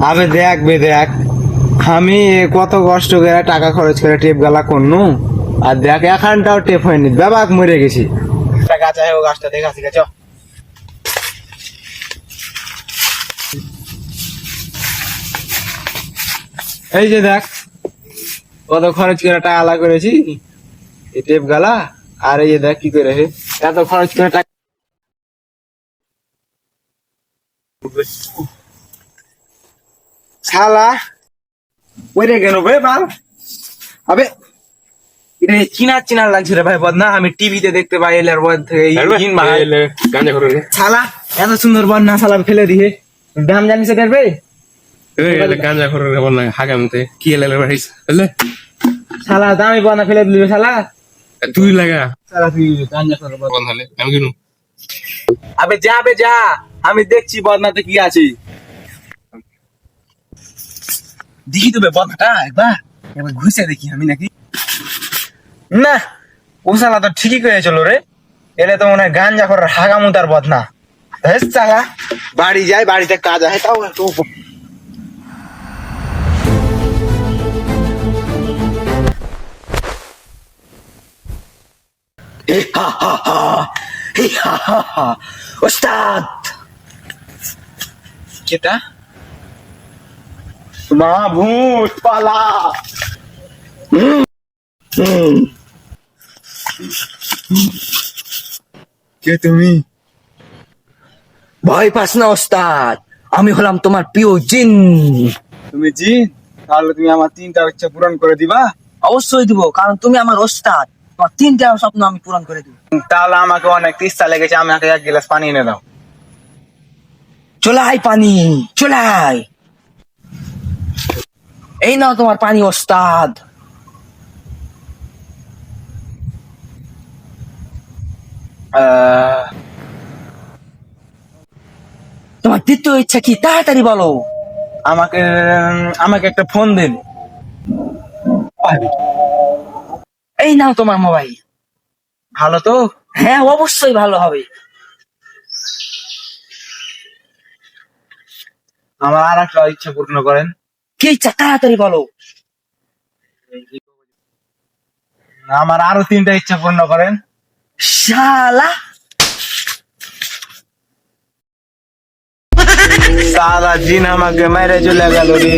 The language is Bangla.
আবে দেখ দেখ, আমি কত কষ্ট করে টাকা খরচ করে টেপ গালা করনু, আর দেখ এখানটাও টেপ হয়নি, বেবাক মরে গেছি। একটা গাছ আছে, ও গাছটা দেখা ঠিক আছে। এই যে দেখ কত খরচ করে টাকা আলা করেছি এই টেপ গালা, আর এই যে দেখ কি করে এত খরচ করে টাকা। শালা ওইরে কেন বে বাল, আবে এটা চিনা চিনা লাগছে রে ভাই বদনা, আমি টিভিতে দেখতে পাই এলার বদ থেকে গাঁজা করে শালা এত সুন্দর বদনা শালা ফেলে দিয়ে দাম জানিস এটার বে। গাঁজা করে বল না হাগামতে কি এলে ভাই শালা দামি বদনা ফেলে দিলি শালা। তুই লাগা শালা তুই গাঞ্জা করে বল। বল হলে আমি কিনু আবে যা আমি দেখছি বদনাতে কি আছে। দেখি তো বে বদনাটা একবার ঘুষে দেখি আমি নাকি না। ও শালা তো ঠিকই করে চলো রে, এলে তো মনে হয় গাঞ্জা করার হাগামুতার বদনা। চালা বাড়ি যায়, বাড়িতে কাজ আছে তাও একটু ওস্তাদ কেটা মা ভূত পালা। কে তুমি? ভয় পাস না ওস্তাদ, আমি হলাম তোমার প্রিয় জিন। তুমি জিন? তাহলে তুমি আমার তিনটা ইচ্ছা পূরণ করে দিবা? অবশ্যই দিব, কারণ তুমি আমার ওস্তাদ। তোমার তিনটা স্বপ্ন আমি পূরণ করে দিব। তাহলে আমাকে অনেক তেষ্টা লেগেছে, আমাকে এক গ্লাস পানি এনে দাও। চলাই পানি, চলাই। এই নাও তোমার পানি ওস্তাদ। তোমার দ্বিতীয় ইচ্ছা কি, তাড়াতাড়ি বলো। আমাকে আমাকে একটা ফোন দিন। এই নাও তোমার মোবাইল। ভালো তো? হ্যাঁ অবশ্যই ভালো হবে। আমার আর একটা ইচ্ছা পূর্ণ করেন। কি ইচ্ছা, তাড়াতাড়ি বলো। আমার আরো তিনটা ইচ্ছা পূর্ণ করেন। শালা সারা জিন আমাকে মেরে চলে গেল রে।